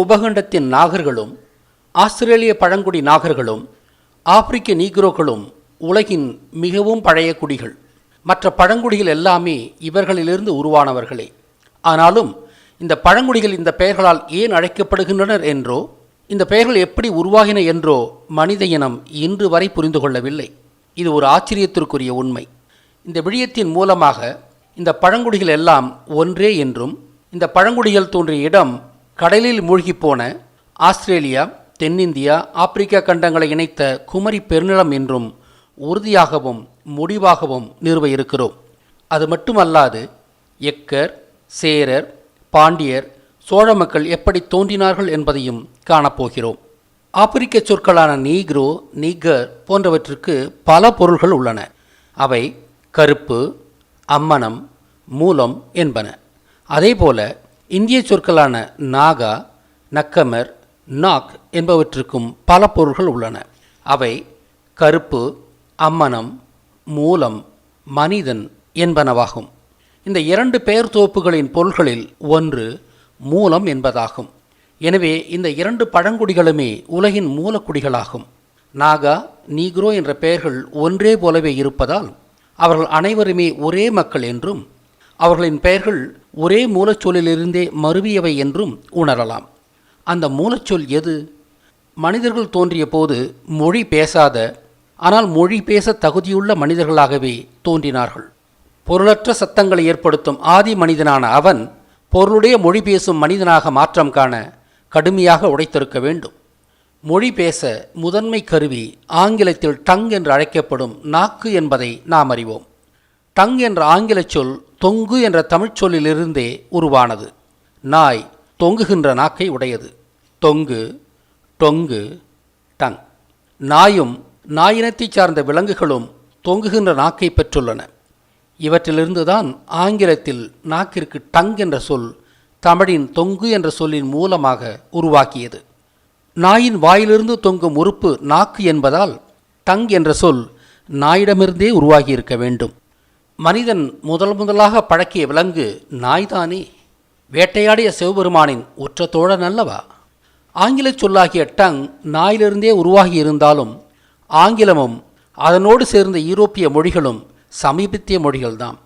உபகண்டத்தின் நாகர்களும், ஆஸ்திரேலிய பழங்குடி நாகர்களும், ஆப்பிரிக்க நீக்ரோக்களும் உலகின் மிகவும் பழைய குடிகள். மற்ற பழங்குடிகள் எல்லாமே இவர்களிலிருந்து உருவானவர்களே. ஆனாலும் இந்த பழங்குடிகள் இந்த பெயர்களால் ஏன் அழைக்கப்படுகின்றனர் என்றோ, இந்த பெயர்கள் எப்படி உருவாகின என்றோ மனித இனம் இன்று வரை புரிந்து கொள்ளவில்லை. இது ஒரு ஆச்சரியத்திற்குரிய உண்மை. இந்த விடயத்தின் மூலமாக இந்த பழங்குடிகள் எல்லாம் ஒன்றே என்றும், இந்த பழங்குடிகள் தோன்றிய இடம் கடலில் மூழ்கிப்போன ஆஸ்திரேலியா, தென்னிந்தியா, ஆப்பிரிக்கா கண்டங்களை இணைத்த குமரி பெருநிலம் என்றும் உறுதியாகவும் முடிவாகவும் நிறுவ இருக்கிறோம். அது மட்டுமல்லாது எக்கர், சேரர், பாண்டியர், சோழ மக்கள் எப்படி தோன்றினார்கள் என்பதையும் காணப்போகிறோம். ஆப்பிரிக்க சொற்களான நீக்ரோ, நீகர் போன்றவற்றுக்கு பல பொருள்கள் உள்ளன. அவை கருப்பு, அம்மனம், மூலம் என்பன. அதேபோல இந்திய சொற்களான நாகா, நக்கமர், நாக் என்பவற்றுக்கும் பல பொருள்கள் உள்ளன. அவை கருப்பு, அம்மனம், மூலம், மனிதன் என்பனவாகும். இந்த இரண்டு பெயர் தொகுப்புகளின் பொருள்களில் ஒன்று மூலம் என்பதாகும். எனவே இந்த இரண்டு பழங்குடிகளுமே உலகின் மூலக்குடிகளாகும். நாகா, நீக்ரோ என்ற பெயர்கள் ஒன்றே போலவே இருப்பதால் அவர்கள் அனைவருமே ஒரே மக்கள் என்றும், அவர்களின் பெயர்கள் ஒரே மூலச்சொல்லிலிருந்தே மருவியவை என்றும் உணரலாம். அந்த மூலச்சொல் எது? மனிதர்கள் தோன்றிய போது மொழி பேசாத, ஆனால் மொழி பேச தகுதியுள்ள மனிதர்களாகவே தோன்றினார்கள். பொருளற்ற சத்தங்களை ஏற்படுத்தும் ஆதி மனிதனான அவன் பொருளுடைய மொழி பேசும் மனிதனாக மாற்றம் காண கடுமையாக உடைத்திருக்க வேண்டும். மொழி பேச முதன்மை கருவி ஆங்கிலத்தில் டங் என்று அழைக்கப்படும் நாக்கு என்பதை நாம் அறிவோம். டங் என்ற ஆங்கில சொல் தொங்கு என்ற தமிழ்ச் சொல்லிலிருந்தே உருவானது. நாய் தொங்குகின்ற நாக்கை உடையது. தொங்கு, டொங்கு, டங். நாயும் நாயினத்தை சார்ந்த விலங்குகளும் தொங்குகின்ற நாக்கை பெற்றுள்ளன. இவற்றிலிருந்துதான் ஆங்கிலத்தில் நாக்கிற்கு டங் என்ற சொல் தமிழின் தொங்கு என்ற சொல்லின் மூலமாக உருவாக்கியது. நாயின் வாயிலிருந்து தொங்கும் உறுப்பு நாக்கு என்பதால் டங் என்ற சொல் நாயிடமிருந்தே உருவாகியிருக்க வேண்டும். மனிதன் முதலாக பழக்கிய விலங்கு நாய்தானே. வேட்டையாடிய சிவபெருமானின் உற்ற தோழன் அல்லவா? ஆங்கில சொல்லாகிய டங் நாயிலிருந்தே உருவாகி இருந்தாலும் ஆங்கிலமும் அதனோடு சேர்ந்த யூரோப்பிய மொழிகளும் சமீபத்திய மொழிகள்தான்.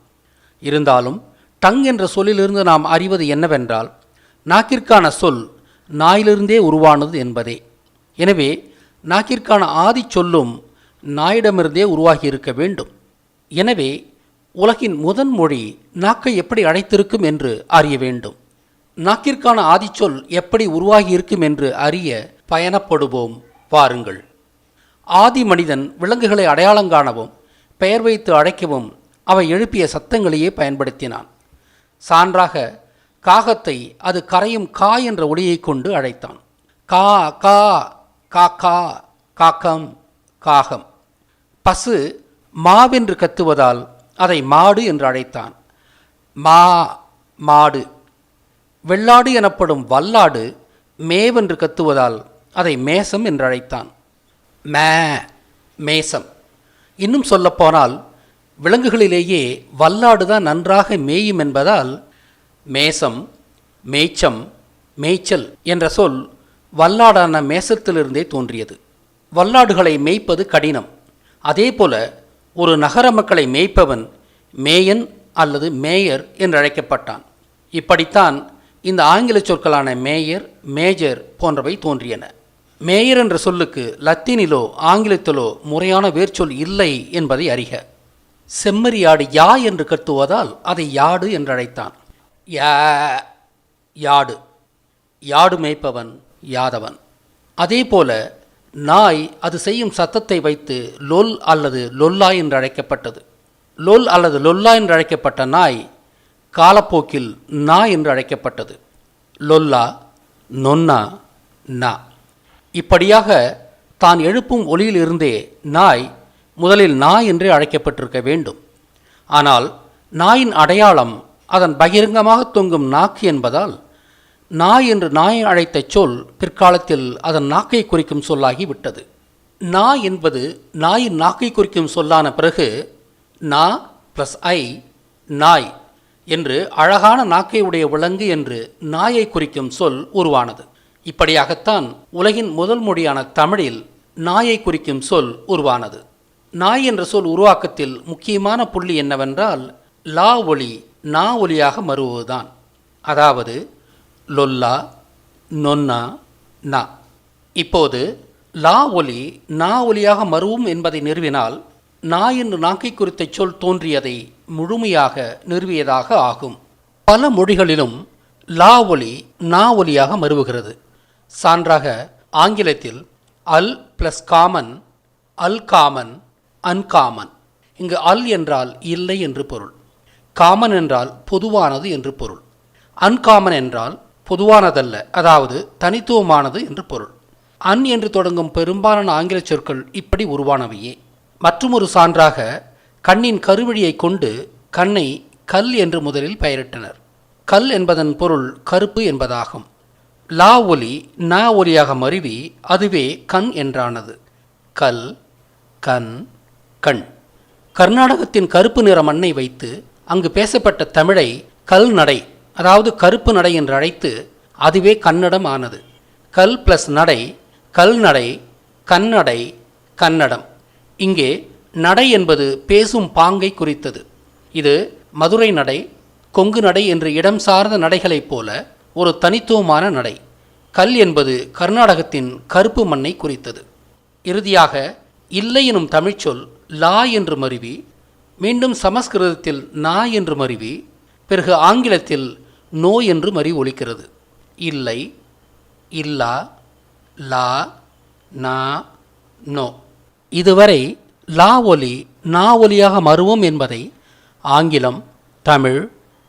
இருந்தாலும் டங் என்ற சொல்லிலிருந்து நாம் அறிவது என்னவென்றால், நாக்கிற்கான சொல் நாயிலிருந்தே உருவானது என்பதே. எனவே நாக்கிற்கான ஆதி சொல்லும் நாயிடமிருந்தே உருவாகி இருக்க வேண்டும். எனவே உலகின் முதன் மொழி நாக்கை எப்படி அழைத்திருக்கும் என்று அறிய வேண்டும். நாக்கிற்கான ஆதிச்சொல் எப்படி உருவாகி இருக்கும் என்று அறிய பயணப்படுவோம் வாருங்கள். ஆதி மனிதன் விலங்குகளை அடையாளங்காணவும் பெயர் வைத்து அழைக்கவும் அவை எழுப்பிய சத்தங்களையே பயன்படுத்தினான். சான்றாக காகத்தை அது கரையும் கா என்ற ஒலியை கொண்டு அழைத்தான். கா கா காக்கா, காக்கம், காகம். பசு மாவென்று கத்துவதால் அதை மாடு என்று அழைத்தான். மா, மாடு. வெள்ளாடு எனப்படும் வல்லாடு மேவென்று கத்துவதால் அதை மேசம் என்று அழைத்தான். மே, மேசம். இன்னும் சொல்லப்போனால் விலங்குகளிலேயே வல்லாடுதான் நன்றாக மேயும் என்பதால் மேசம், மேய்ச்சம், மேய்ச்சல் என்ற சொல் வல்லாடான மேசத்திலிருந்தே தோன்றியது. வல்லாடுகளை மேய்ப்பது கடினம். அதேபோல ஒரு நகர மக்களை மேய்ப்பவன் மேயன் அல்லது மேயர் என்று அழைக்கப்பட்டான். இப்படித்தான் இந்த ஆங்கில சொற்களான மேயர், மேஜர் போன்றவை தோன்றியன. மேயர் என்ற சொல்லுக்கு லத்தீனிலோ ஆங்கிலத்திலோ முறையான வேர்ச்சொல் இல்லை என்பதை அறிக. செம்மறியாடு யா என்று கத்துவதால் அதை யாடு என்று அழைத்தான். யாடு. யாடு மேய்ப்பவன் யாதவன். அதேபோல நாய் அது செய்யும் சத்தத்தை வைத்து லொல் அல்லது லொல்லா என்று அழைக்கப்பட்டது. லொல் அல்லது லொல்லா என்று அழைக்கப்பட்ட நாய் காலப்போக்கில் நா என்று அழைக்கப்பட்டது. லொல்லா, நொன்னா, நா. இப்படியாக தான் எழுப்பும் ஒலியிலிருந்தே நாய் முதலில் நாய் என்றே அழைக்கப்பட்டிருக்க வேண்டும். ஆனால் நாயின் அடையாளம் அதன் பகிரங்கமாக தொங்கும் நாக்கு என்பதால் நாய் என்று நாயை அழைத்த சொல் பிற்காலத்தில் அதன் நாக்கை குறிக்கும் சொல்லாகி விட்டது. நா என்பது நாயின் நாக்கை குறிக்கும் சொல்லான பிறகு நா ப்ளஸ் ஐ, நாய் என்று அழகான நாக்கை உடைய விலங்கு என்று நாயை குறிக்கும் சொல் உருவானது. இப்படியாகத்தான் உலகின் முதல் மொழியான தமிழில் நாயை குறிக்கும் சொல் உருவானது. நாய் என்ற சொல் உருவாக்கத்தில் முக்கியமான புள்ளி என்னவென்றால் லா ஒலி நா ஒலியாக மருவுவதுதான். அதாவது லொல்லா, நொன்னா, நா. இப்போது லா ஒலி நா ஒலியாக மருவும் என்பதை நிறுவினால் நா என்று நாக்கை குறித்த சொல் தோன்றியதை முழுமையாக நிறுவியதாக ஆகும். பல மொழிகளிலும் லா ஒலி நா ஒலியாக மருவுகிறது. சான்றாக ஆங்கிலத்தில் அல் பிளஸ் காமன், அல் காமன், அன்காமன். இங்கு அல் என்றால் இல்லை என்று பொருள், காமன் என்றால் பொதுவானது என்று பொருள், அன்காமன் என்றால் பொதுவானதல்ல, அதாவது தனித்துவமானது என்று பொருள். அன் என்று தொடங்கும் பெரும்பாலான ஆங்கில சொற்கள் இப்படி உருவானவையே. மற்றுமொரு சான்றாக கண்ணின் கருவழியை கொண்டு கண்ணை கல் என்று முதலில் பெயரிட்டனர். கல் என்பதன் பொருள் கருப்பு என்பதாகும். லா ஒலி நா ஒலியாக மருவி அதுவே கண் என்றானது. கல், கண், கண். கர்நாடகத்தின் கருப்பு நிற மண்ணை வைத்து அங்கு பேசப்பட்ட தமிழை கல் நடை, அதாவது கருப்பு நடை என்று அழைத்து அதுவே கன்னடம் ஆனது. கல் பிளஸ் நடை, கல் நடை, கன்னடை, கன்னடம். இங்கே நடை என்பது பேசும் பாங்கை குறித்தது. இது மதுரை நடை, கொங்கு நடை என்று இடம் சார்ந்த நடைகளைப் போல ஒரு தனித்துவமான நடை. கல் என்பது கர்நாடகத்தின் கருப்பு மண்ணை குறித்தது. இறுதியாக இல்லை எனும் தமிழ்ச்சொல் லா என்று மருவி மீண்டும் சமஸ்கிருதத்தில் நா என்று மருவி பிறகு ஆங்கிலத்தில் நோ என்று மருவி ஒலிக்கிறது. இல்லை, இல்லா, லா, நா, நோ. இதுவரை லா ஒலி நா ஒலியாக மருவும் என்பதை ஆங்கிலம், தமிழ்,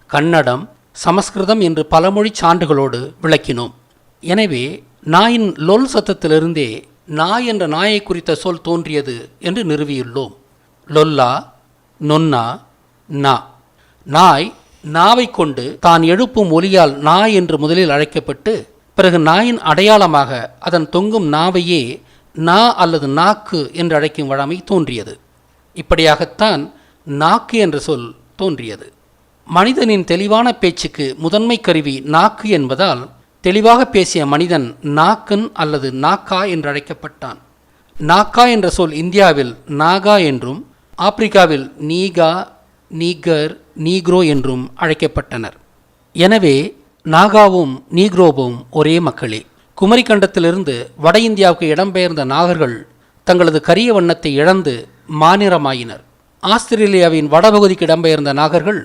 கன்னடம், சமஸ்கிருதம் என்று பலமொழி சான்றுகளோடு விளக்கினோம். எனவே நாயின் லொல் சத்தத்திலிருந்தே நாய் என்ற நாயை குறித்த சொல் தோன்றியது என்று நிறுவியுள்ளோம். லொல்லா, நொன்னா, நா. நாய் நாவை கொண்டு தான் எழுப்பும் ஒலியால் நாய் என்று முதலில் அழைக்கப்பட்டு பிறகு நாயின் அடையாளமாக அதன் தொங்கும் நாவையே நா அல்லது நாக்கு என்று அழைக்கும் வழமை தோன்றியது. இப்படியாகத்தான் நாக்கு என்ற சொல் தோன்றியது. மனிதனின் தெளிவான பேச்சுக்கு முதன்மை கருவி நாக்கு என்பதால் தெளிவாக பேசிய மனிதன் நாக்கன் அல்லது நாக்கா என்று அழைக்கப்பட்டான். நாக்கா என்ற சொல் இந்தியாவில் நாகா என்றும் ஆப்பிரிக்காவில் நீகா, நீகர், நீக்ரோ என்றும் அழைக்கப்பட்டனர். எனவே நாகாவும் நீக்ரோவும் ஒரே மக்களே. குமரிக்கண்டத்திலிருந்து வட இந்தியாவுக்கு இடம்பெயர்ந்த நாகர்கள் தங்களது கரிய வண்ணத்தை இழந்து மாநிறமாயினர். ஆஸ்திரேலியாவின் வடபகுதிக்கு இடம்பெயர்ந்த நாகர்கள்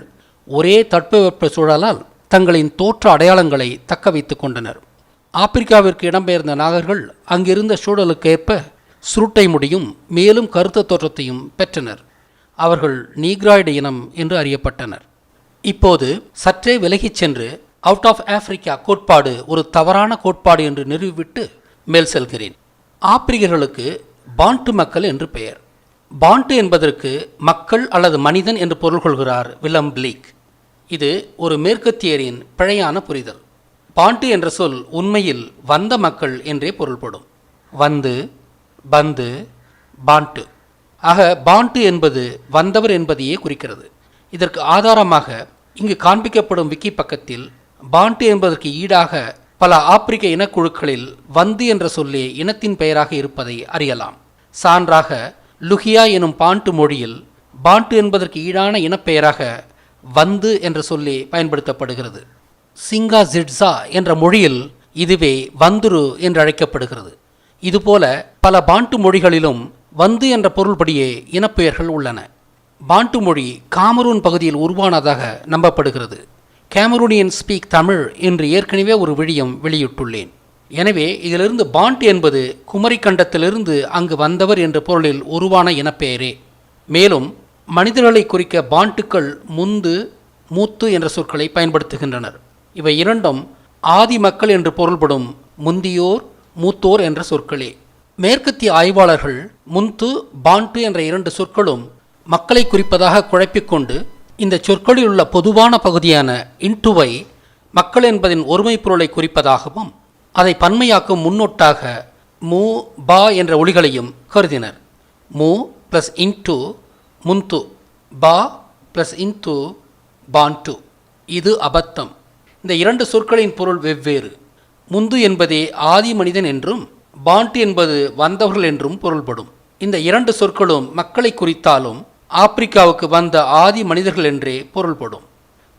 ஒரே தட்பவெப்ப சூழலால் தங்களின் தோற்ற அடையாளங்களை தக்க வைத்துக் கொண்டனர். ஆப்பிரிக்காவிற்கு இடம்பெயர்ந்த நாகர்கள் அங்கிருந்த சூழலுக்கேற்ப சுருட்டை முடியும் மேலும் கருத்த தோற்றத்தையும் பெற்றனர். அவர்கள் நீக்ராய்டு இனம் என்று அறியப்பட்டனர். இப்போது சற்றே விலகிச் சென்று அவுட் ஆஃப் ஆப்பிரிக்கா கோட்பாடு ஒரு தவறான கோட்பாடு என்று நிறுவிவிட்டு மேல் செல்கிறேன். ஆப்பிரிக்கர்களுக்கு பாண்டு மக்கள் என்று பெயர். பாண்டு என்பதற்கு மக்கள் அல்லது மனிதன் என்று பொருள் கொள்கிறார் வில்லம் பிளீக். இது ஒரு மேற்கத்தியரின் பிழையான புரிதல். பாண்டு என்ற சொல் உண்மையில் வந்த மக்கள் என்றே பொருள்படும். வந்து, பந்து, பாண்டு. ஆக பாண்டு என்பது வந்தவர் என்பதையே குறிக்கிறது. இதற்கு ஆதாரமாக இங்கு காண்பிக்கப்படும் விக்கி பக்கத்தில் பாண்டு என்பதற்கு ஈடாக பல ஆப்பிரிக்க இனக்குழுக்களில் வந்து என்ற சொல்லே இனத்தின் பெயராக இருப்பதை அறியலாம். சான்றாக லுகியா எனும் பாண்டு மொழியில் பாண்டு என்பதற்கு ஈடான இனப்பெயராக வந்து என்ற சொல்லே பயன்படுத்தப்படுகிறது. சிங்கா ஜிட்ஸா என்ற மொழியில் இதுவே வந்துரு என்று அழைக்கப்படுகிறது. இதுபோல பல பாண்டு மொழிகளிலும் வந்து என்ற பொருள்படியே இனப்பெயர்கள் உள்ளன. பாண்டு மொழி காமரூன் பகுதியில் உருவானதாக நம்பப்படுகிறது. கேமரூனியன் ஸ்பீக் தமிழ் என்று ஏற்கனவே ஒரு விழியம் வெளியிட்டுள்ளேன். எனவே இதிலிருந்து பாண்ட் என்பது குமரிக்கண்டத்திலிருந்து அங்கு வந்தவர் என்ற பொருளில் உருவான இனப்பெயரே. மேலும் மனிதர்களை குறிக்க பாண்டுக்கள் முந்து, மூத்து என்ற சொற்களை பயன்படுத்துகின்றனர். இவை இரண்டும் ஆதி மக்கள் என்று பொருள்படும் முந்தியோர், மூத்தோர் என்ற சொற்களே. மேற்கத்திய ஆய்வாளர்கள் முந்து, பாண்டு என்ற இரண்டு சொற்களும் மக்களை குறிப்பதாக குழப்பிக்கொண்டு இந்த சொற்களில் உள்ள பொதுவான பகுதியான இன்டுவை மக்கள் என்பதின் ஒருமை பொருளை குறிப்பதாகவும் அதை பன்மையாக்கும் முன்னொட்டாக மூ, பா என்ற ஒலிகளையும் கருதினர். மூ பிளஸ் இன்டு முந்து, பா பிளஸ் இன்டு பாண்டு. இது அபத்தம். இந்த இரண்டு சொற்களின் பொருள் வெவ்வேறு. முந்து என்பதே ஆதி மனிதன் என்றும் பாண்ட் என்பது வந்தவர்கள் என்றும் பொருள்படும். இந்த இரண்டு சொற்களும் மக்களை குறித்தாலும் ஆப்பிரிக்காவுக்கு வந்த ஆதி மனிதர்கள் என்றே பொருள்படும்.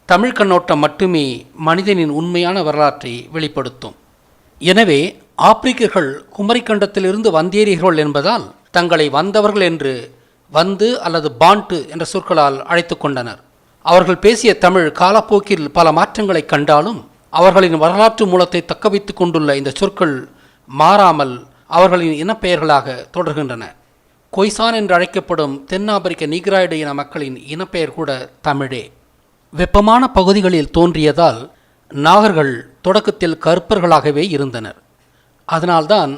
தமிழ் கண்ணோட்டம் மட்டுமே மனிதனின் உண்மையான வரலாற்றை வெளிப்படுத்தும். எனவே ஆப்பிரிக்கர்கள் குமரிக்கண்டத்திலிருந்து வந்தேறியர்கள் என்பதால் தங்களை வந்தவர்கள் என்று வந்து அல்லது பாண்டு என்ற சொற்களால் அழைத்து கொண்டனர். அவர்கள் பேசிய தமிழ் காலப்போக்கில் பல மாற்றங்களை கண்டாலும் அவர்களின் வரலாற்று மூலத்தை தக்கவைத்து கொண்டுள்ள இந்த சொற்கள் மாறாமல் அவர்களின் இனப்பெயர்களாக தொடர்கின்றன. கொய்சான் என்று அழைக்கப்படும் தென்னாப்பிரிக்க நீக்ராய்டு இன மக்களின் இனப்பெயர் கூட தமிழே. வெப்பமான பகுதிகளில் தோன்றியதால் நாகர்கள் தொடக்கத்தில் கருப்பர்களாகவே இருந்தனர். அதனால்தான்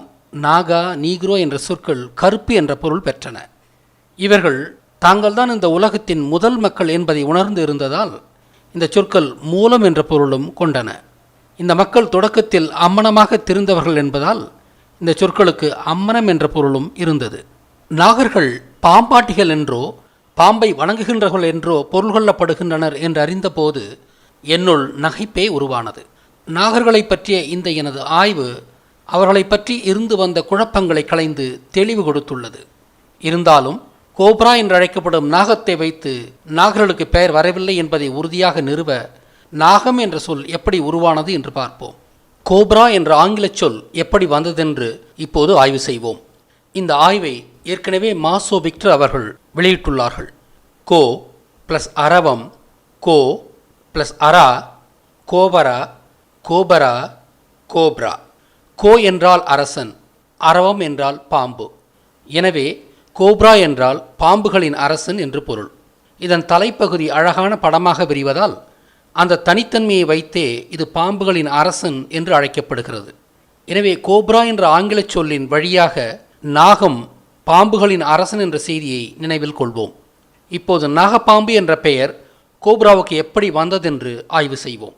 நாகா, நீக்ரோ என்ற சொற்கள் கருப்பு என்ற பொருள் பெற்றன. இவர்கள் தாங்கள்தான் இந்த உலகத்தின் முதல் மக்கள் என்பதை உணர்ந்து இருந்ததால் இந்த சொற்கள் மூலம் என்ற பொருளும் கொண்டன. இந்த மக்கள் தொடக்கத்தில் அம்மனமாக திரிந்தவர்கள் என்பதால் இந்த சொற்களுக்கு அம்மனம் என்ற பொருளும் இருந்தது. நாகர்கள் பாம்பாட்டிகள் என்றோ பாம்பை வணங்குகின்றவர்கள் என்றோ பொருள் கொள்ளப்படுகின்றனர் என்று அறிந்தபோது என்னுள் நகைப்பே உருவானது. நாகர்களை பற்றிய இந்த எனது ஆய்வு அவர்களை பற்றி இருந்து வந்த குழப்பங்களை களைந்து தெளிவு கொடுத்துள்ளது. இருந்தாலும் கோப்ரா என்று அழைக்கப்படும் நாகத்தை வைத்து நாகர்களுக்கு பெயர் வரவில்லை என்பதை உறுதியாக நிறுவ நாகம் என்ற சொல் எப்படி உருவானது என்று பார்ப்போம். கோப்ரா என்ற ஆங்கில சொல் எப்படி வந்ததென்று இப்போது ஆய்வு செய்வோம். இந்த ஆய்வை ஏற்கனவே மாசோ விக்டர் அவர்கள் வெளியிட்டுள்ளார்கள். கோ ப்ளஸ் அரவம், கோ ப்ளஸ் அரா, கோபரா, கோபரா, கோப்ரா. கோ என்றால் அரசன், அரவம் என்றால் பாம்பு. எனவே கோப்ரா என்றால் பாம்புகளின் அரசன் என்று பொருள். இதன் தலைப்பகுதி அழகான படமாக விரிவதால் அந்த தனித்தன்மையை வைத்தே இது பாம்புகளின் அரசன் என்று அழைக்கப்படுகிறது. எனவே கோப்ரா என்ற ஆங்கில சொல்லின் வழியாக நாகம் பாம்புகளின் அரசன் என்ற செய்தியை நினைவில் கொள்வோம். இப்போது நாகப்பாம்பு என்ற பெயர் கோப்ராவுக்கு எப்படி வந்ததென்று ஆய்வு செய்வோம்.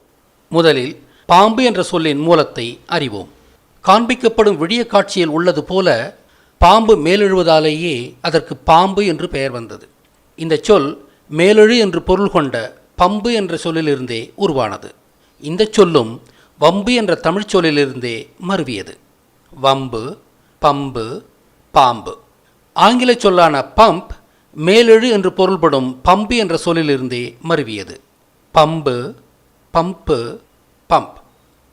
முதலில் பாம்பு என்ற சொல்லின் மூலத்தை அறிவோம். காண்பிக்கப்படும் விடிய காட்சியில் உள்ளது போல பாம்பு மேலெழுவதாலேயே அதற்கு பாம்பு என்று பெயர் வந்தது. இந்த சொல் மேலெழு என்று பொருள் கொண்ட பம்பு என்ற சொல்லிலிருந்தே உருவானது. இந்த சொல்லும் வம்பு என்ற தமிழ் சொல்லிலிருந்தே மருவியது. வம்பு, பம்பு, பாம்பு. ஆங்கில சொல்லான பம்ப் மேலெழு என்று பொருள்படும் பம்பு என்ற சொல்லிலிருந்தே மருவியது. Pump, pump, pump.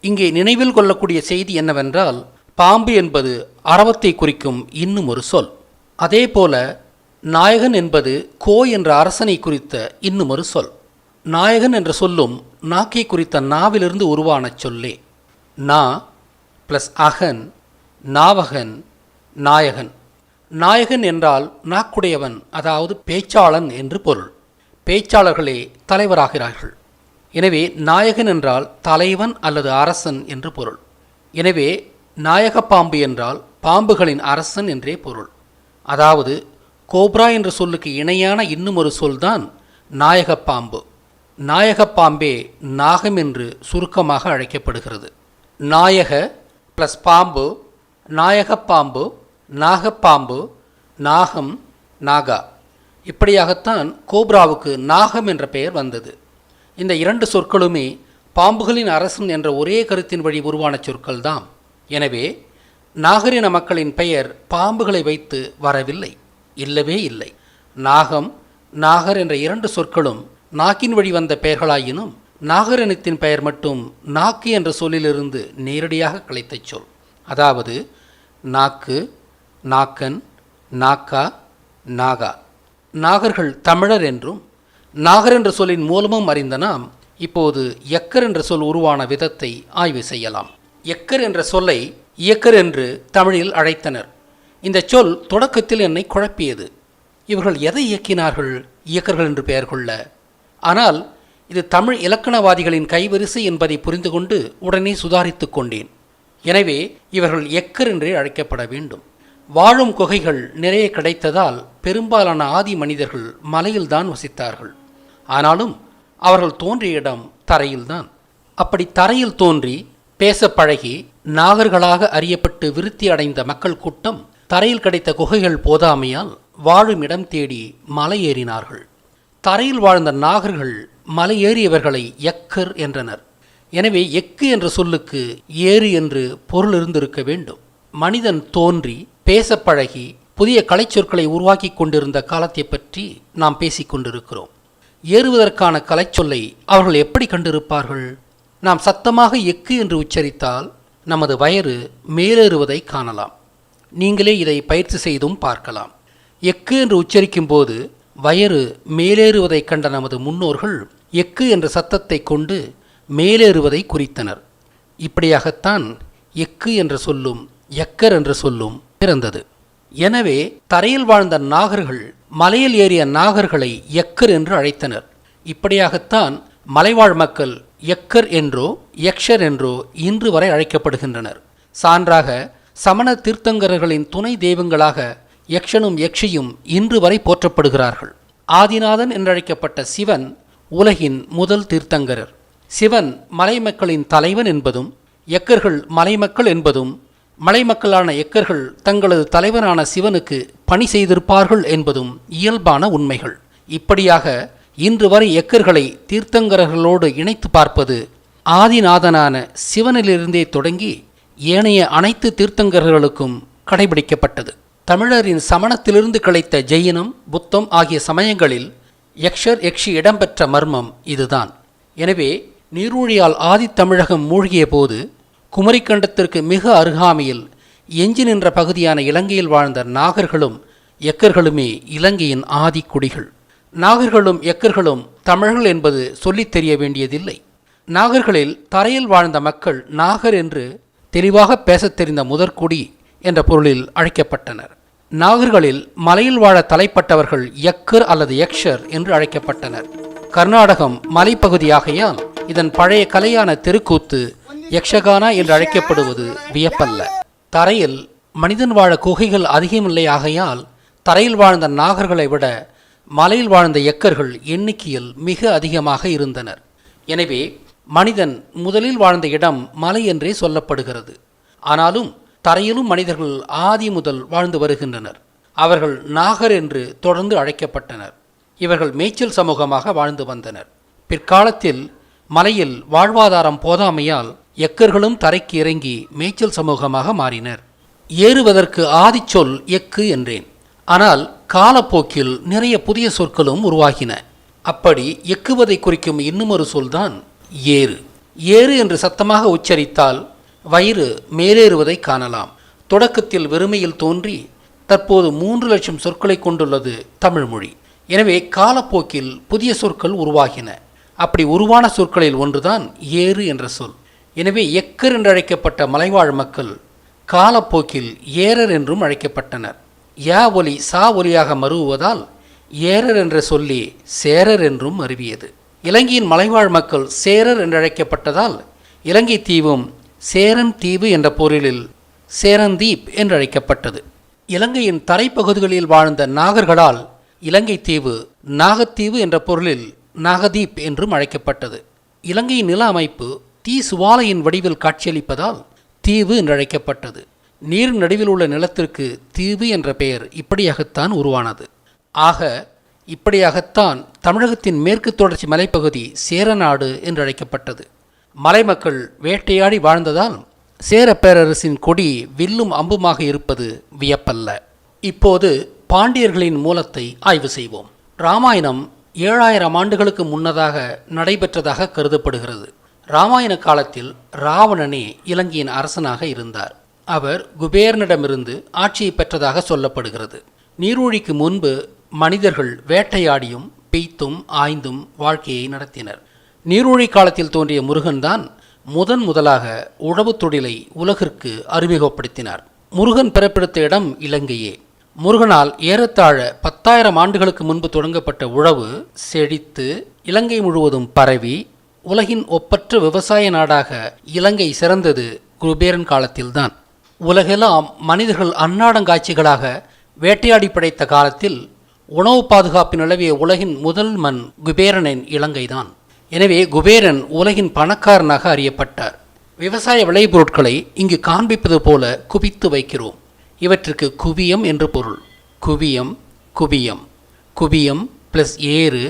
இங்கே நினைவில் கொள்ளக்கூடிய செய்தி என்னவென்றால் பாம்பு என்பது அரவத்தை குறிக்கும் இன்னும் ஒரு சொல். அதேபோல நாயகன் என்பது கோ என்ற அரசனை குறித்த இன்னும் ஒரு சொல். நாயகன் என்ற சொல்லும் நாக்கை குறித்த நாவிலிருந்து உருவான சொல்லே. நா ப்ளஸ் அகன், நாவகன், நாயகன். நாயகன் என்றால் நாக்குடையவன், அதாவது பேச்சாளன் என்று பொருள். பேச்சாளர்களே தலைவராகிறார்கள். எனவே நாயகன் என்றால் தலைவன் அல்லது அரசன் என்று பொருள். எனவே நாயகப்பாம்பு என்றால் பாம்புகளின் அரசன் என்றே பொருள். அதாவது கோப்ரா என்ற சொல்லுக்கு இணையான இன்னும் ஒரு சொல்தான் நாயகப்பாம்பு. நாயகப்பாம்பே நாகம் என்று சுருக்கமாக அழைக்கப்படுகிறது. நாயக ப்ளஸ் பாம்பு, நாயகப்பாம்பு, நாகப்பாம்பு, நாகம், நாகா. இப்படியாகத்தான் கோப்ராவுக்கு நாகம் என்ற பெயர் வந்தது. இந்த இரண்டு சொற்களுமே பாம்புகளின் அரசன் என்ற ஒரே கருத்தின் வழி உருவான சொற்கள்தாம். எனவே நாகரின மக்களின் பெயர் பாம்புகளை வைத்து வரவில்லை, இல்லவே இல்லை. நாகம், நாகர் என்ற இரண்டு சொற்களும் நாக்கின் வழி வந்த பெயர்களாயினும் நாகரினத்தின் பெயர் மட்டும் நாக்கு என்ற சொல்லிலிருந்து நேரடியாக கிளைத்த சொல். அதாவது நாக்கு, நாக்கன், நாக்கா, நாகா. நாகர்கள் தமிழர் என்றும் நாகர் என்ற சொல்லின் மூலமும் அறிந்த நாம் இப்போது எக்கர் என்ற சொல் உருவான விதத்தை ஆய்வு செய்யலாம். எக்கர் என்ற சொல்லை இயக்கர் என்று தமிழில் அழைத்தனர். இந்த சொல் தொடக்கத்தில் என்னை குழப்பியது. இவர்கள் எதை இயக்கினார்கள் இயக்கர்கள் என்று பெயர் கொள்ள? ஆனால் இது தமிழ் இலக்கணவாதிகளின் கைவரிசை என்பதை புரிந்து கொண்டு உடனே சுதாரித்து கொண்டேன். எனவே இவர்கள் எக்கர் என்றே அழைக்கப்பட வேண்டும். வாழும் குகைகள் நிறைய கிடைத்ததால் பெரும்பாலான ஆதி மனிதர்கள் மலையில்தான் வசித்தார்கள். ஆனாலும் அவர்கள் தோன்றிய இடம் தரையில்தான். அப்படி தரையில் தோன்றி பேச பழகி நாகர்களாக அறியப்பட்டு விருத்தி அடைந்த மக்கள் கூட்டம் தரையில் கிடைத்த குகைகள் போதாமையால் வாழும் இடம் தேடி மலை ஏறினார்கள். தரையில் வாழ்ந்த நாகர்கள் மலை ஏறியவர்களை எக்கர் என்றனர். எனவே எக்கு என்ற சொல்லுக்கு ஏறு என்று பொருள் இருந்திருக்க வேண்டும். மனிதன் தோன்றி பேசப் பழகி புதிய கலைச்சொற்களை உருவாக்கி கொண்டிருந்த காலத்தை பற்றி நாம் பேசிக் கொண்டிருக்கிறோம். ஏறுவதற்கான கலைச்சொல்லை அவர்கள் எப்படி கண்டிருப்பார்கள்? நாம் சத்தமாக எக்கு என்று உச்சரித்தால் நமது வயிறு மேலேறுவதை காணலாம். நீங்களே இதை பயிற்சி செய்தும் பார்க்கலாம். எக்கு என்று உச்சரிக்கும் போது வயிறு மேலேறுவதை கண்ட நமது முன்னோர்கள் எக்கு என்ற சத்தத்தை கொண்டு மேலேறுவதை குறித்தனர். இப்படியாகத்தான் எக்கு என்ற சொல்லும் எக்கர் என்ற சொல்லும் பிறந்தது. எனவே தரையில் வாழ்ந்த நாகர்கள் மலையில் ஏறிய நாகர்களை எக்கர் என்று அழைத்தனர். இப்படியாகத்தான் மலைவாழ் மக்கள் எக்கர் என்றோ யக்ஷர் என்றோ இன்று வரை அழைக்கப்படுகின்றனர். சான்றாக சமண தீர்த்தங்கரர்களின் துணை தெய்வங்களாக யக்ஷனும் யக்ஷியும் இன்று வரை போற்றப்படுகிறார்கள். ஆதிநாதன் என்றழைக்கப்பட்ட சிவன் உலகின் முதல் தீர்த்தங்கரர். சிவன் மலைமக்களின் தலைவன் என்பதும் எக்கர்கள் மலைமக்கள் என்பதும் மலைமக்களான எக்கர்கள் தங்களது தலைவனான சிவனுக்கு பணி செய்திருப்பார்கள் என்பதும் இயல்பான உண்மைகள். இப்படியாக இன்று வரை எக்கர்களை தீர்த்தங்கரர்களோடு இணைத்து பார்ப்பது ஆதிநாதனான சிவனிலிருந்தே தொடங்கி ஏனைய அனைத்து தீர்த்தங்கர்களுக்கும் கடைபிடிக்கப்பட்டது. தமிழரின் சமணத்திலிருந்து கிடைத்த ஜெயினம், புத்தம் ஆகிய சமயங்களில் யக்ஷர் யக்ஷி இடம்பெற்ற மர்மம் இதுதான். எனவே நீரூழியால் ஆதித்தமிழகம் மூழ்கிய போது குமரிக்கண்டத்திற்கு மிக அருகாமையில் எஞ்சி நின்ற பகுதியான இலங்கையில் வாழ்ந்த நாகர்களும் எக்கர்களுமே இலங்கையின் ஆதி குடிகள். நாகர்களும் எக்கர்களும் தமிழர்கள் என்பது சொல்லித் தெரிய வேண்டியதில்லை. நாகர்களில் தரையில் வாழ்ந்த மக்கள் நாகர் என்று தெளிவாக பேசத் தெரிந்த முதற்குடி என்ற பொருளில் அழைக்கப்பட்டனர். நாகர்களில் மலையில் வாழ தலைப்பட்டவர்கள் யக்கர் அல்லது யக்ஷர் என்று அழைக்கப்பட்டனர். கர்நாடகம் மலைப்பகுதியாகையால் இதன் பழைய கலையான தெருக்கூத்து யக்ஷகானா என்று அழைக்கப்படுவது வியப்பல்ல. தரையில் மனிதன் வாழ குகைகள் அதிகமில்லை ஆகையால் தரையில் வாழ்ந்த நாகர்களை விட மலையில் வாழ்ந்த எக்கர்கள் எண்ணிக்கையில் மிக அதிகமாக இருந்தனர். எனவே மனிதன் முதலில் வாழ்ந்த இடம் மலை என்றே சொல்லப்படுகிறது. ஆனாலும் தரையிலும் மனிதர்கள் ஆதி முதல் வாழ்ந்து வருகின்றனர். அவர்கள் நாகர் என்று தொடர்ந்து அழைக்கப்பட்டனர். இவர்கள் மேய்ச்சல் சமூகமாக வாழ்ந்து வந்தனர். பிற்காலத்தில் மலையில் வாழ்வாதாரம் போதாமையால் எக்கர்களும் தரைக்கு இறங்கி மேய்ச்சல் சமூகமாக மாறினர். ஏறுவதற்கு ஆதிச்சொல் எக்கு என்றேன். ஆனால் காலப்போக்கில் நிறைய புதிய சொற்களும் உருவாகின. அப்படி எக்குவதை குறிக்கும் இன்னுமொரு சொல்தான் ஏறு. ஏறு என்று சத்தமாக உச்சரித்தால் வயிறு மேலேறுவதை காணலாம். தொடக்கத்தில் வெறுமையில் தோன்றி தற்போது 3 லட்சம் சொற்களை கொண்டுள்ளது தமிழ் மொழி. எனவே காலப்போக்கில் புதிய சொற்கள் உருவாகின. அப்படி உருவான சொற்களில் ஒன்றுதான் ஏறு என்ற சொல். எனவே எக்கர் என்று அழைக்கப்பட்ட மலைவாழ் மக்கள் காலப்போக்கில் ஏரர் என்றும் அழைக்கப்பட்டனர். யா ஒலி சா ஒலியாக மருவுவதால் ஏரர் என்ற சொல்லி சேரர் என்றும் மருவியது. இலங்கையின் மலைவாழ் மக்கள் சேரர் என்று அழைக்கப்பட்டதால் இலங்கை தீவும் சேரன் தீவு என்ற பொருளில் சேரந்தீப் என்று அழைக்கப்பட்டது. இலங்கையின் தரைப்பகுதிகளில் வாழ்ந்த நாகர்களால் இலங்கை தீவு நாகத்தீவு என்ற பொருளில் நாகதீப் என்றும் அழைக்கப்பட்டது. இலங்கையின் நில அமைப்பு தீ சுவாலையின் வடிவில் காட்சியளிப்பதால் தீவு என்று அழைக்கப்பட்டது. நீர் நடுவில் உள்ள நிலத்திற்கு தீவு என்ற பெயர் இப்படியாகத்தான் உருவானது. ஆக இப்படியாகத்தான் தமிழகத்தின் மேற்கு தொடர்ச்சி மலைப்பகுதி சேரநாடு என்று அழைக்கப்பட்டது. மலைமக்கள் வேட்டையாடி வாழ்ந்ததால் சேர பேரரசின் கொடி வில்லும் அம்புமாக இருப்பது வியப்பல்ல. இப்போது பாண்டியர்களின் மூலத்தை ஆய்வு செய்வோம். இராமாயணம் 7000 ஆண்டுகளுக்கு முன்னதாக நடைபெற்றதாக கருதப்படுகிறது. இராமாயண காலத்தில் ராவணனே இலங்கையின் அரசனாக இருந்தார். அவர் குபேரனிடமிருந்து ஆட்சியை பெற்றதாக சொல்லப்படுகிறது. நீரூழிக்கு முன்பு மனிதர்கள் வேட்டையாடியும் பெய்த்தும் ஆய்ந்தும் வாழ்க்கையை நடத்தினர். நீரூழி காலத்தில் தோன்றிய முருகன்தான் முதலாக உழவு தொழிலை உலகிற்கு அறிமுகப்படுத்தினார். முருகன் பிறப்பெடுத்த இடம் இலங்கையே. முருகனால் ஏறத்தாழ 10,000 ஆண்டுகளுக்கு முன்பு தொடங்கப்பட்ட உழவு செழித்து இலங்கை முழுவதும் பரவி உலகின் ஒப்பற்ற விவசாய நாடாக இலங்கை சிறந்தது குபேரன் காலத்தில்தான். உலகெல்லாம் மனிதர்கள் அன்னாடங்காட்சிகளாக வேட்டையாடி படைத்த காலத்தில் உணவு பாதுகாப்பு நிலவிய உலகின் முதல் மண் குபேரனின் இலங்கைதான். எனவே குபேரன் உலகின் பணக்காரனாக அறியப்பட்டார். விவசாய விளைபொருட்களை இங்கு காண்பிப்பது போல குவித்து வைக்கிறோம். இவற்றுக்கு குவியம் என்று பொருள். குவியம் குவியம் குவியம் பிளஸ் ஏறு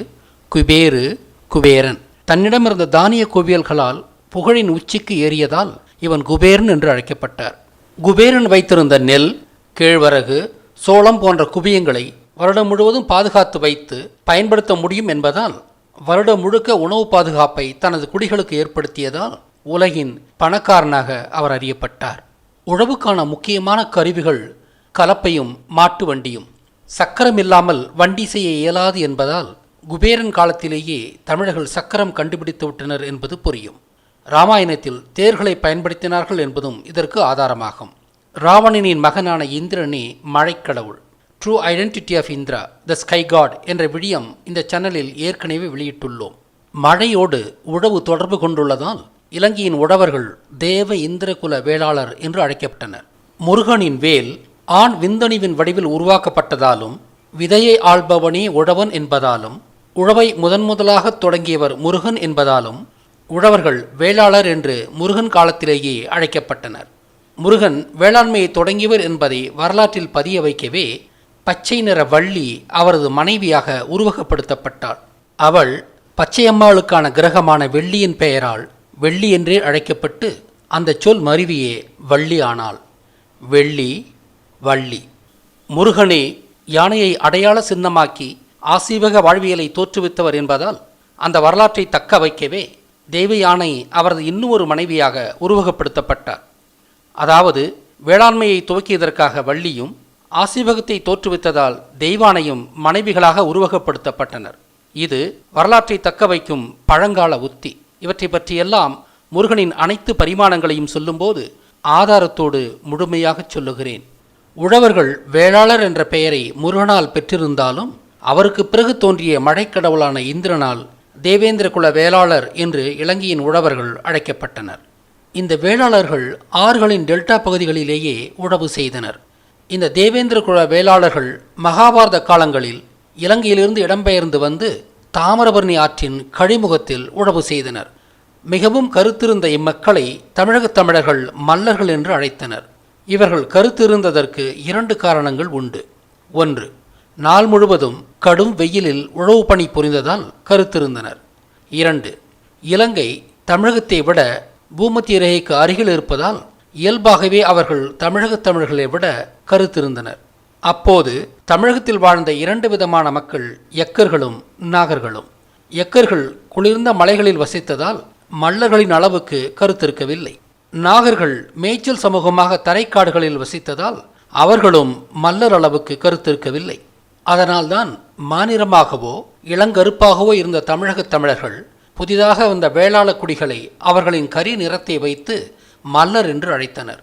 குபேரு குபேரன். தன்னிடமிருந்த தானிய குவியல்களால் புகழின் உச்சிக்கு ஏறியதால் இவன் குபேரன் என்று அழைக்கப்பட்டார். குபேரன் வைத்திருந்த நெல், கேழ்வரகு, சோளம் போன்ற குவியங்களை வருடம் முழுவதும் பாதுகாத்து வைத்து பயன்படுத்த முடியும் என்பதால் வருடம் முழுக்க உணவு பாதுகாப்பை தனது குடிகளுக்கு ஏற்படுத்தியதால் உலகின் பணக்காரனாக அவர் அறியப்பட்டார். உழவுக்கான முக்கியமான கருவிகள் கலப்பையும் மாட்டு வண்டியும். சக்கரம் இல்லாமல் வண்டி செய்ய இயலாது என்பதால் குபேரன் காலத்திலேயே தமிழர்கள் சக்கரம் கண்டுபிடித்து விட்டனர் என்பது புரியும். இராமாயணத்தில் தேர்களை பயன்படுத்தினார்கள் என்பதும் இதற்கு ஆதாரமாகும். ராவணனின் மகனான இந்திரனே மழைக்கடவுள். True identity of Indra, the sky god என்ற விடியம் இந்த சேனலில் ஏற்கனவே வெளியிட்டுள்ளோம். மழையோடு உழவு தொடர்பு கொண்டுள்ளதால் இலங்கையின் உழவர்கள் தேவ இந்திரகுல வேளாளர் என்று அழைக்கப்பட்டனர். முருகனின் வேல் ஆண் விந்தணிவின் வடிவில் உருவாக்கப்பட்டதாலும் விதையை ஆள்பவனே உழவன் என்பதாலும் உழவை முதன்முதலாக தொடங்கியவர் முருகன் என்பதாலும் உழவர்கள் வேளாளர் என்று முருகன் காலத்திலேயே அழைக்கப்பட்டனர். முருகன் வேளாண்மையை தொடங்கியவர் என்பதை வரலாற்றில் பதிய வைக்கவே பச்சை நிற வள்ளி அவரது மனைவியாக உருவகப்படுத்தப்பட்டாள். அவள் பச்சையம்மாளுக்கான கிரகமான வெள்ளியின் பெயரால் வெள்ளி என்றே அழைக்கப்பட்டு அந்த சொல் மருவியே வள்ளி ஆனாள். வெள்ளி, வள்ளி. முருகனே யானையை அடையாள சின்னமாக்கி ஆசீவக வாழ்வியலை தோற்றுவித்தவர் என்பதால் அந்த வரலாற்றை தக்க வைக்கவே தெய்வ யானை அவரது இன்னும் ஒரு மனைவியாக உருவகப்படுத்தப்பட்டார். அதாவது வேளாண்மையை துவக்கியதற்காக வள்ளியும் ஆசீவகத்தை தோற்றுவித்ததால் தெய்வானையும் மனைவிகளாக உருவகப்படுத்தப்பட்டனர். இது வரலாற்றை தக்க வைக்கும் பழங்கால உத்தி. இவற்றை பற்றியெல்லாம் முருகனின் அனைத்து பரிமாணங்களையும் சொல்லும்போது ஆதாரத்தோடு முழுமையாக சொல்லுகிறேன். உழவர்கள் வேளாளர் என்ற பெயரை முருகனால் பெற்றிருந்தாலும் அவருக்கு பிறகு தோன்றிய மழைக்கடவுளான இந்திரனால் தேவேந்திர குல வேளாளர் என்று இலங்கையின் உழவர்கள் அழைக்கப்பட்டனர். இந்த வேளாளர்கள் ஆறுகளின் டெல்டா பகுதிகளிலேயே உழவு செய்தனர். இந்த தேவேந்திர குல வேளாளர்கள் மகாபாரத காலங்களில் இலங்கையிலிருந்து இடம்பெயர்ந்து வந்து தாமிரபரணி ஆற்றின் கழிமுகத்தில் உழவு செய்தனர். மிகவும் கருத்திருந்த இம்மக்களை தமிழகத் தமிழர்கள் மல்லர்கள் என்று அழைத்தனர். இவர்கள் கருத்திருந்ததற்கு 2 காரணங்கள் உண்டு. 1. நாள் முழுவதும் கடும் வெயிலில் உழவு பணி புரிந்ததால் கருத்திருந்தனர். 2. இலங்கை தமிழகத்தை விட பூமத்திய ரேகைக்கு அருகில் இருப்பதால் இயல்பாகவே அவர்கள் தமிழகத் தமிழர்களை விட கருத்திருந்தனர். அப்போது தமிழகத்தில் வாழ்ந்த 2 விதமான மக்கள் எக்கர்களும் நாகர்களும். எக்கர்கள் குளிர்ந்த மலைகளில் வசித்ததால் மல்லர்களின் அளவுக்கு கருத்திருக்கவில்லை. நாகர்கள் மேய்ச்சல் சமூகமாக தரைக்காடுகளில் வசித்ததால் அவர்களும் மல்லர் அளவுக்கு கருத்திருக்கவில்லை. அதனால்தான் மாநிறமாகவோ இளங்கருப்பாகவோ இருந்த தமிழகத் தமிழர்கள் புதிதாக வந்த வேளாள குடிகளை அவர்களின் கரி நிறத்தை வைத்து மல்லர் என்று அழைத்தனர்.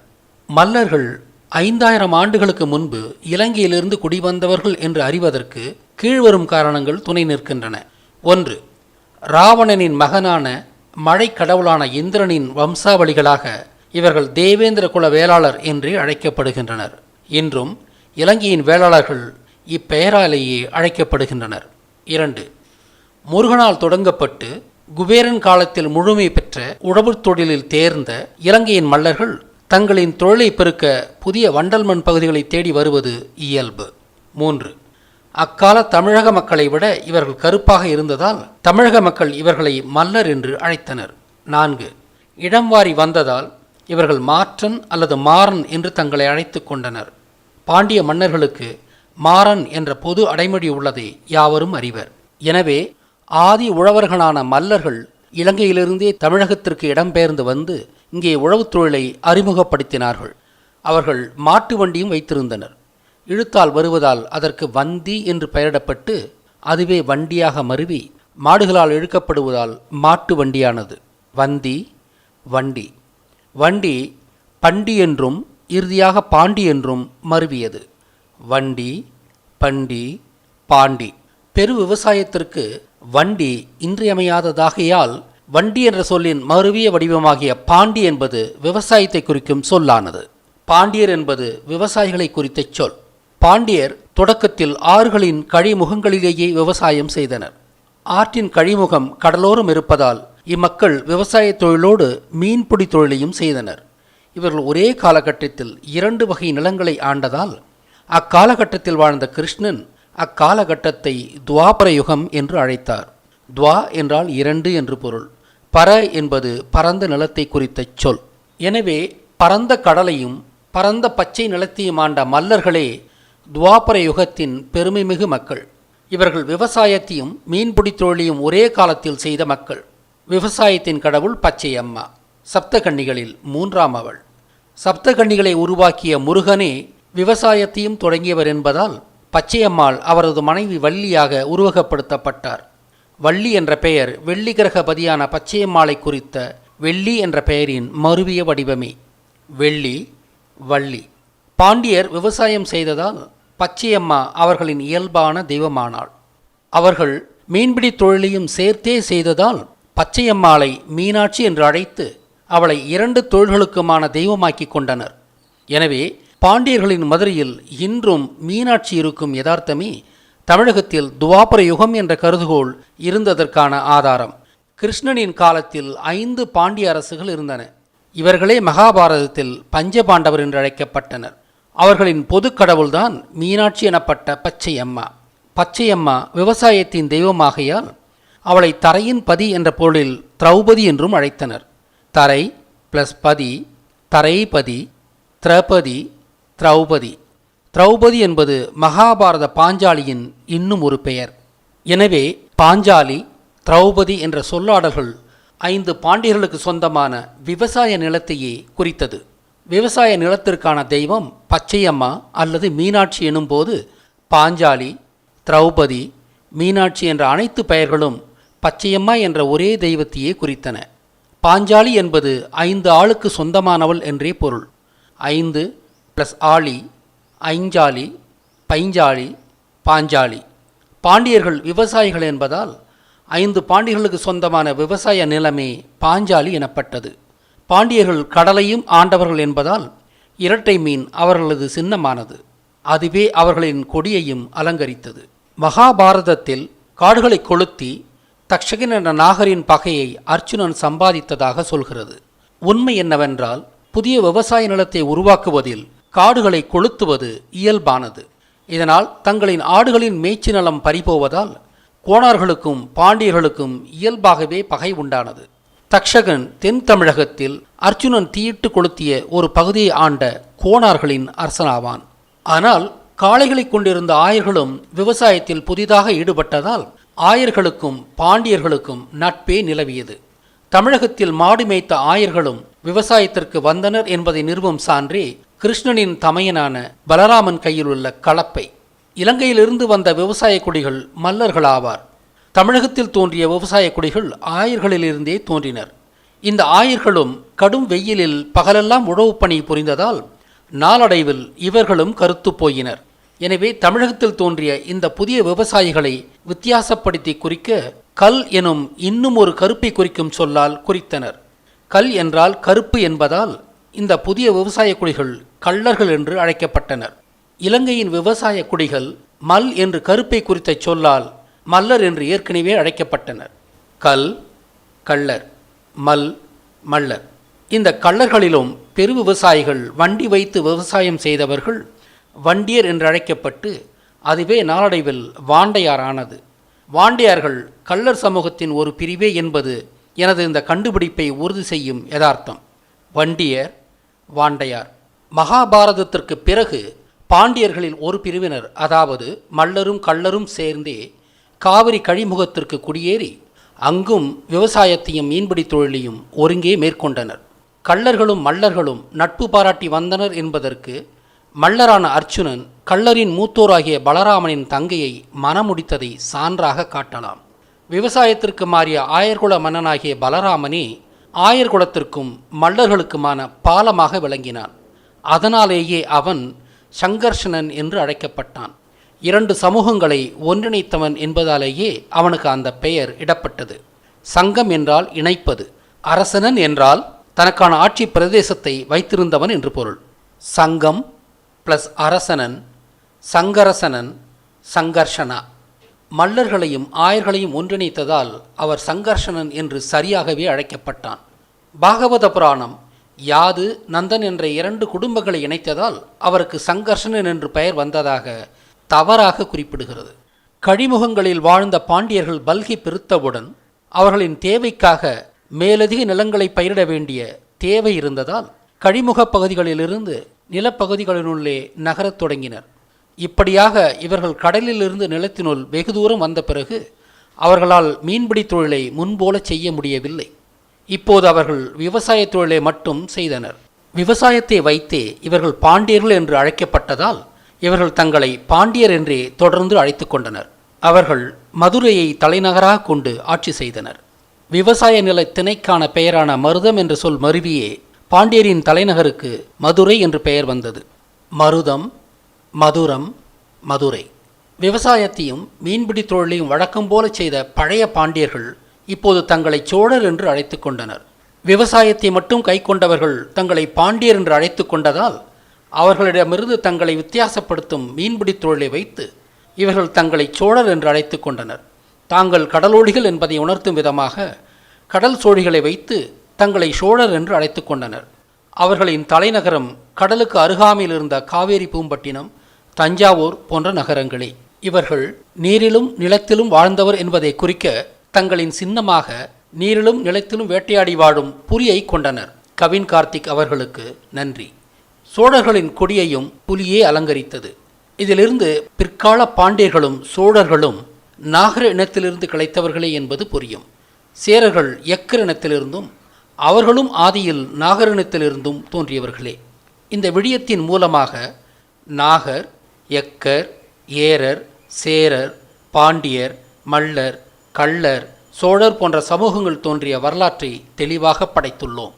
மல்லர்கள் 5000 ஆண்டுகளுக்கு முன்பு இலங்கையிலிருந்து குடிவந்தவர்கள் என்று அறிவதற்கு கீழ்வரும் காரணங்கள் துணை நிற்கின்றன. 1. ராவணனின் மகனான மழைக்கடவுளான இந்திரனின் வம்சாவளிகளாக இவர்கள் தேவேந்திர குல வேளாளர் என்றே அழைக்கப்படுகின்றனர். இன்றும் இலங்கையின் வேளாளர்கள் இப்பெயராலேயே அழைக்கப்படுகின்றனர். 2. முருகனால் தொடங்கப்பட்டு குபேரன் காலத்தில் முழுமை பெற்ற உழவுத் தொழிலில் தேர்ந்த இலங்கையின் மல்லர்கள் தங்களின் தொழிலை பெருக்க புதிய வண்டல் மண் பகுதிகளை தேடி வருவது இயல்பு. 3. அக்கால தமிழக மக்களை விட இவர்கள் கருப்பாக இருந்ததால் தமிழக மக்கள் இவர்களை மல்லர் என்று அழைத்தனர். 4. இடம் வாரி வந்ததால் இவர்கள் மாற்றன் அல்லது மாறன் என்று தங்களை அழைத்து கொண்டனர். பாண்டிய மன்னர்களுக்கு மாறன் என்ற பொது அடைமொழி உள்ளதை யாவரும் அறிவர். எனவே ஆதி உழவர்களான மல்லர்கள் இலங்கையிலிருந்தே தமிழகத்திற்கு இடம்பெயர்ந்து வந்து இங்கே உழவுத் தொழிலை அறிமுகப்படுத்தினார்கள். அவர்கள் மாட்டு வண்டியும் வைத்திருந்தனர். இழுத்தால் வருவதால் அதற்கு வந்தி என்று பெயரிடப்பட்டு அதுவே வண்டியாக மருவி மாடுகளால் இழுக்கப்படுவதால் மாட்டு வண்டியானது. வந்தி, வண்டி. வண்டி பண்டி என்றும் இறுதியாக பாண்டி என்றும் மருவியது. வண்டி, பண்டி, பாண்டி. பெரு விவசாயத்திற்கு வண்டி இன்றியமையாததாகையால் வண்டி என்ற சொல்லின் மருவிய வடிவமாகிய பாண்டி என்பது விவசாயத்தை குறிக்கும் சொல்லானது. பாண்டியர் என்பது விவசாயிகளை குறித்த சொல். பாண்டியர் தொடக்கத்தில் ஆறுகளின் கழிமுகங்களிலேயே விவசாயம் செய்தனர். ஆற்றின் கழிமுகம் கடலோரம் இருப்பதால் இம்மக்கள் விவசாய தொழிலோடு மீன்பிடி தொழிலையும் செய்தனர். இவர்கள் ஒரே காலகட்டத்தில் 2 வகை நிலங்களை ஆண்டதால் அக்காலகட்டத்தில் வாழ்ந்த கிருஷ்ணன் அக்காலகட்டத்தை துவாபர யுகம் என்று அழைத்தார். துவா என்றால் 2 என்று பொருள். பர என்பது பரந்த நிலத்தை குறித்த சொல். எனவே பரந்த கடலையும் பரந்த பச்சை நிலத்தையும் ஆண்ட மல்லர்களே துவாபர யுகத்தின் பெருமைமிகு மக்கள். இவர்கள் விவசாயத்தையும் மீன்பிடி தொழிலையும் ஒரே காலத்தில் செய்த மக்கள். விவசாயத்தின் கடவுள் பச்சையம்மா, சப்தகன்னிகளில் 3ஆம் அவள். சப்தகன்னிகளை உருவாக்கிய முருகனே விவசாயத்தையும் தொடங்கியவர் என்பதால் பச்சையம்மாள் அவரது மனைவி வள்ளியாக உருவகப்படுத்தப்பட்டார். வள்ளி என்ற பெயர் வெள்ளி கிரகபதியான பச்சையம்மாளை குறித்த வெள்ளி என்ற பெயரின் மருவிய வடிவமே. வெள்ளி, வள்ளி. பாண்டியர் விவசாயம் செய்ததால் பச்சையம்மா அவர்களின் இயல்பான தெய்வமானாள். அவர்கள் மீன்பிடி தொழிலையும் சேர்த்தே செய்ததால் பச்சையம்மாளை மீனாட்சி என்று அழைத்து அவளை 2 தொழில்களுக்குமான தெய்வமாக்கி கொண்டனர். எனவே பாண்டியர்களின் மதுரையில் இன்றும் மீனாட்சி இருக்கும் யதார்த்தமே தமிழகத்தில் துவாபர யுகம் என்ற கருதுகோள் இருந்ததற்கான ஆதாரம். கிருஷ்ணனின் காலத்தில் 5 பாண்டிய அரசுகள் இருந்தன. இவர்களே மகாபாரதத்தில் பஞ்சபாண்டவர் என்று அழைக்கப்பட்டனர். அவர்களின் பொது கடவுள்தான் மீனாட்சி எனப்பட்ட பச்சையம்மா. பச்சையம்மா விவசாயத்தின் தெய்வமாகையால் அவளை தரையின் பதி என்ற பொருளில் திரௌபதி என்றும் அழைத்தனர். தரை ப்ளஸ் பதி, தரைபதி, திரௌபதி, திரௌபதி. திரௌபதி என்பது மகாபாரத பாஞ்சாலியின் இன்னும் ஒரு பெயர். எனவே பாஞ்சாலி, திரௌபதி என்ற சொல்லாடல்கள் 5 பாண்டியர்களுக்கு சொந்தமான விவசாய நிலத்தையே குறித்தது. விவசாய நிலத்திற்கான தெய்வம் பச்சையம்மா அல்லது மீனாட்சி எனும்போது பாஞ்சாலி, திரௌபதி, மீனாட்சி என்ற அனைத்து பெயர்களும் பச்சையம்மா என்ற ஒரே தெய்வத்தையே குறித்தன. பாஞ்சாலி என்பது 5 ஆளுக்கு சொந்தமானவள் என்றே பொருள். 5 ப்ளஸ் ஆளி, ஐஞ்சாலி, பைஞ்சாலி, பாஞ்சாலி. பாண்டியர்கள் விவசாயிகள் என்பதால் 5 பாண்டியர்களுக்கு சொந்தமான விவசாய நிலமே பாஞ்சாலி எனப்பட்டது. பாண்டியர்கள் கடலையும் ஆண்டவர்கள் என்பதால் இரட்டை மீன் அவர்களது சின்னமானது. அதுவே அவர்களின் கொடியையும் அலங்கரித்தது. மகாபாரதத்தில் காடுகளை கொளுத்தி தக்ஷகன் என்ற நாகரின் பகையை அர்ச்சுனன் சம்பாதித்ததாக சொல்கிறது. உண்மை என்னவென்றால் புதிய விவசாய நிலத்தை உருவாக்குவதில் காடுகளை கொளுத்துவது இயல்பானது. இதனால் தங்களின் ஆடுகளின் மேய்ச்சி நிலம் பறிபோவதால் கோணார்களுக்கும் பாண்டியர்களுக்கும் இயல்பாகவே பகை உண்டானது. தக்ஷகன் தென் தமிழகத்தில் அர்ச்சுனன் தீயிட்டு கொளுத்திய ஒரு பகுதியை ஆண்ட கோணார்களின் அரசனாவான். ஆனால் காளைகளை கொண்டிருந்த ஆயர்களும் விவசாயத்தில் புதிதாக ஈடுபட்டதால் ஆயர்களுக்கும் பாண்டியர்களுக்கும் நட்பே நிலவியது. தமிழகத்தில் மாடு மேய்த்த ஆயர்களும் விவசாயத்திற்கு வந்தனர் என்பதை நிறுவும் சான்றே கிருஷ்ணனின் தமையனான பலராமன் கையில் உள்ள கலப்பை. இலங்கையிலிருந்து வந்த விவசாய குடிகள் மல்லர்களாவார். தமிழகத்தில் தோன்றிய விவசாய குடிகள் ஆயர்களிலிருந்தே தோன்றினர். இந்த ஆயர்களும் கடும் வெயிலில் பகலெல்லாம் உழவு பணி புரிந்ததால் நாளடைவில் இவர்களும் கருத்து போயினர். எனவே தமிழகத்தில் தோன்றிய இந்த புதிய விவசாயிகளை வித்தியாசப்படுத்தி குறிக்க கல் எனும் இன்னும் ஒரு கருப்பை குறிக்கும் சொல்லால் குறித்தனர். கல் என்றால் கருப்பு என்பதால் இந்த புதிய விவசாய குடிகள் கள்ளர்கள் என்று அழைக்கப்பட்டனர். இலங்கையின் விவசாய குடிகள் மல் என்று கருப்பை குறித்த சொல்லால் மல்லர் என்று ஏற்கனவே அழைக்கப்பட்டனர். கல், கள்ளர், மல், மல்லர். இந்த கள்ளர்களிலும் பெரு விவசாயிகள் வண்டி வைத்து விவசாயம் செய்தவர்கள் வண்டியர் என்று அழைக்கப்பட்டு அதுவே நாளடைவில் வாண்டையார் ஆனது. வாண்டையார்கள் கள்ளர் சமூகத்தின் ஒரு பிரிவே என்பது எனது இந்த கண்டுபிடிப்பை உறுதி செய்யும் யதார்த்தம். வண்டியர், வாண்டையார். மகாபாரதத்திற்கு பிறகு பாண்டியர்களில் ஒரு பிரிவினர், அதாவது மல்லரும் கள்ளரும் சேர்ந்தே காவிரி கழிமுகத்திற்கு குடியேறி அங்கும் விவசாயத்தையும் மீன்பிடி தொழிலையும் ஒருங்கே மேற்கொண்டனர். கள்ளர்களும் மல்லர்களும் நட்பு பாராட்டி வந்தனர் என்பதற்கு மல்லரான அர்ச்சுனன் கள்ளரின் மூத்தோராகிய பலராமனின் தங்கையை மணமுடித்ததை சான்றாக காட்டலாம். விவசாயத்திற்கு மாறிய ஆயர்குல மன்னனாகிய பலராமனே ஆயர்குலத்திற்கும் மல்லர்களுக்குமான பாலமாக விளங்கினான். அதனாலேயே அவன் சங்கர்ஷணன் என்று அழைக்கப்பட்டான். 2 சமூகங்களை ஒன்றிணைத்தவன் என்பதாலேயே அவனுக்கு அந்த பெயர் இடப்பட்டது. சங்கம் என்றால் இணைப்பது, அரசனன் என்றால் தனக்கான ஆட்சி பிரதேசத்தை வைத்திருந்தவன் என்று பொருள். சங்கம் ப்ளஸ் அரசனன், சங்கரசனன், சங்கர்ஷனா. மல்லர்களையும் ஆயர்களையும் ஒன்றிணைத்ததால் அவர் சங்கர்ஷணன் என்று சரியாகவே அழைக்கப்பட்டான். பாகவத புராணம் யாது, நந்தன் என்ற 2 குடும்பங்களை இணைத்ததால் அவருக்கு சங்கர்ஷணன் என்று பெயர் வந்ததாக தவறாக குறிப்பிடுகிறது. கழிமுகங்களில் வாழ்ந்த பாண்டியர்கள் பல்கி பெருத்தவுடன் அவர்களின் தேவைக்காக மேலதிக நிலங்களை பயிரிட வேண்டிய தேவை இருந்ததால் கழிமுகப் பகுதிகளிலிருந்து நிலப்பகுதிகளினுள்ளே நகரத் தொடங்கினர். இப்படியாக இவர்கள் கடலிலிருந்து நிலத்தினுள் வெகு தூரம் வந்த பிறகு அவர்களால் மீன்பிடி தொழிலை முன்போல செய்ய முடியவில்லை. இப்போது அவர்கள் விவசாய தொழிலை மட்டும் செய்தனர். விவசாயத்தை வைத்தே இவர்கள் பாண்டியர்கள் என்று அழைக்கப்பட்டதால் இவர்கள் தங்களை பாண்டியர் என்றே தொடர்ந்து அழைத்து கொண்டனர். அவர்கள் மதுரையை தலைநகராக கொண்டு ஆட்சி செய்தனர். விவசாய நில திணைக்கான பெயரான மருதம் என்ற சொல் மருவியே பாண்டியரின் தலைநகருக்கு மதுரை என்று பெயர் வந்தது. மருதம், மதுரம், மதுரை. விவசாயத்தையும் மீன்பிடி தொழிலையும் வழக்கம் போல செய்த பழைய பாண்டியர்கள் இப்போது தங்களை சோழர் என்று அழைத்து கொண்டனர். விவசாயத்தை மட்டும் கை கொண்டவர்கள் தங்களை பாண்டியர் என்று அழைத்து கொண்டதால் அவர்களிடமிருந்து தங்களை வித்தியாசப்படுத்தும் மீன்பிடி தொழிலை வைத்து இவர்கள் தங்களை சோழர் என்று அழைத்து கொண்டனர். தாங்கள் கடலோடிகள் என்பதை உணர்த்தும் விதமாக கடல் சோழிகளை வைத்து தங்களை சோழர் என்று அழைத்து கொண்டனர். அவர்களின் தலைநகரம் கடலுக்கு அருகாமையில் இருந்த காவேரி பூம்பட்டினம், தஞ்சாவூர் போன்ற நகரங்களே. இவர்கள் நீரிலும் நிலத்திலும் வாழ்ந்தவர் என்பதை குறிக்க தங்களின் சின்னமாக நீரிலும் நிலத்திலும் வேட்டையாடி வாழும் புலியை கொண்டனர். கவின் கார்த்திக் அவர்களுக்கு நன்றி. சோழர்களின் கொடியையும் புலியே அலங்கரித்தது. இதிலிருந்து பிற்கால பாண்டியர்களும் சோழர்களும் நாகர இனத்திலிருந்து கிடைத்தவர்களே என்பது புரியும். சேரர்கள் எக்கர் இனத்திலிருந்தும் அவர்களும் ஆதியில் நாகர் இனத்திலிருந்தும் தோன்றியவர்களே. இந்த விடயத்தின் மூலமாக நாகர், எக்கர், ஏரர், சேரர், பாண்டியர், மல்லர், கள்ளர், சோழர் போன்ற சமூகங்கள் தோன்றிய வரலாற்றை தெளிவாக படைத்துள்ளோம்.